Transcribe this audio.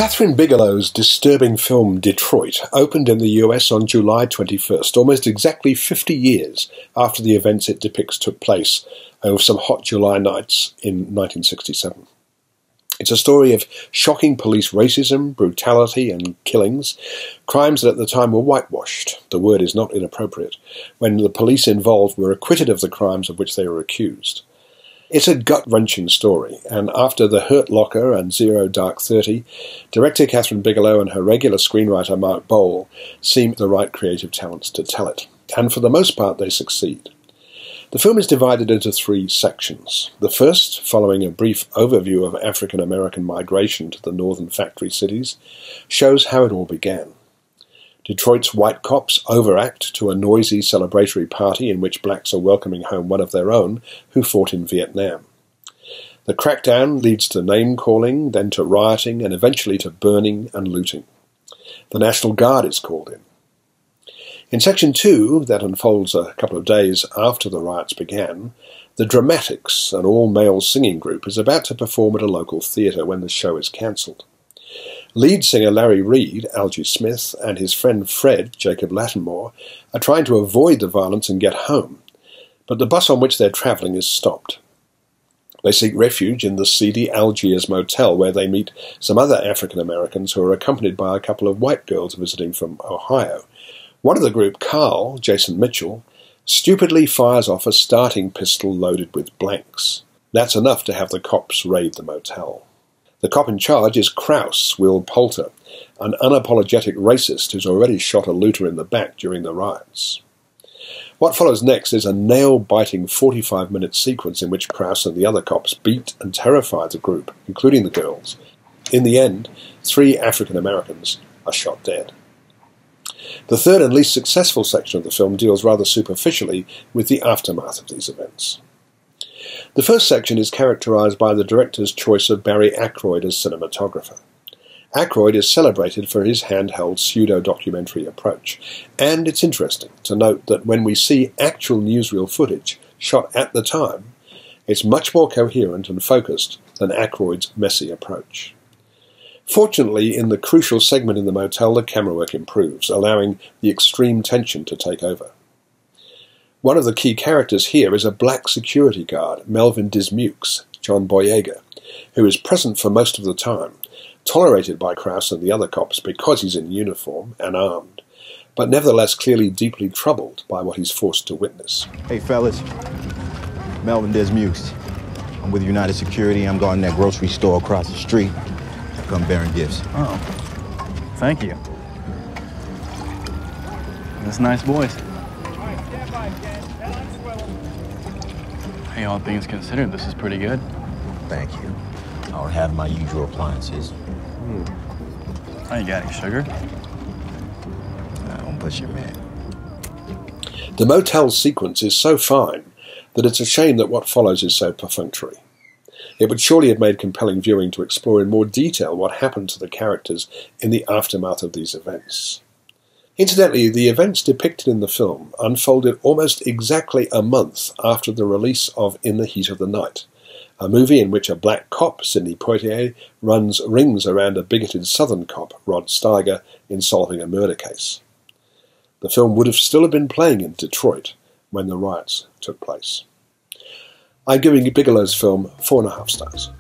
Kathryn Bigelow's disturbing film Detroit opened in the US on July 21st, almost exactly 50 years after the events it depicts took place over some hot July nights in 1967. It's a story of shocking police racism, brutality and killings, crimes that at the time were whitewashed, the word is not inappropriate, when the police involved were acquitted of the crimes of which they were accused. It's a gut-wrenching story, and after The Hurt Locker and Zero Dark 30, director Kathryn Bigelow and her regular screenwriter Mark Boal seem the right creative talents to tell it, and for the most part they succeed. The film is divided into three sections. The first, following a brief overview of African-American migration to the northern factory cities, shows how it all began. Detroit's white cops overact to a noisy celebratory party in which blacks are welcoming home one of their own who fought in Vietnam. The crackdown leads to name-calling, then to rioting, and eventually to burning and looting. The National Guard is called in. In Section 2, that unfolds a couple of days after the riots began, the Dramatics, an all-male singing group, is about to perform at a local theatre when the show is cancelled. Lead singer Larry Reed, Algie Smith, and his friend Fred, Jacob Lattimore, are trying to avoid the violence and get home, but the bus on which they're travelling is stopped. They seek refuge in the seedy Algiers Motel, where they meet some other African Americans who are accompanied by a couple of white girls visiting from Ohio. One of the group, Carl, Jason Mitchell, stupidly fires off a starting pistol loaded with blanks. That's enough to have the cops raid the motel. The cop in charge is Krause, Will Poulter, an unapologetic racist who's already shot a looter in the back during the riots. What follows next is a nail-biting 45-minute sequence in which Krause and the other cops beat and terrify the group, including the girls. In the end, 3 African Americans are shot dead. The third and least successful section of the film deals rather superficially with the aftermath of these events. The first section is characterized by the director's choice of Barry Ackroyd as cinematographer. Ackroyd is celebrated for his handheld pseudo-documentary approach, and it's interesting to note that when we see actual newsreel footage shot at the time, it's much more coherent and focused than Ackroyd's messy approach. Fortunately, in the crucial segment in the motel, the camera work improves, allowing the extreme tension to take over. One of the key characters here is a black security guard, Melvin Dismukes, John Boyega, who is present for most of the time, tolerated by Krause and the other cops because he's in uniform and armed, but nevertheless clearly deeply troubled by what he's forced to witness. Hey fellas, Melvin Dismukes. I'm with United Security. I'm guarding that grocery store across the street. I come bearing gifts. Oh, thank you. That's nice boys. Hey, all things considered, this is pretty good. Thank you. I don't have my usual appliances. Oh, you got any sugar? Don't push your man. The motel sequence is so fine that it's a shame that what follows is so perfunctory. It would surely have made compelling viewing to explore in more detail what happened to the characters in the aftermath of these events. Incidentally, the events depicted in the film unfolded almost exactly a month after the release of In the Heat of the Night, a movie in which a black cop, Sidney Poitier, runs rings around a bigoted southern cop, Rod Steiger, in solving a murder case. The film would have still been playing in Detroit when the riots took place. I'm giving Bigelow's film 4.5 stars.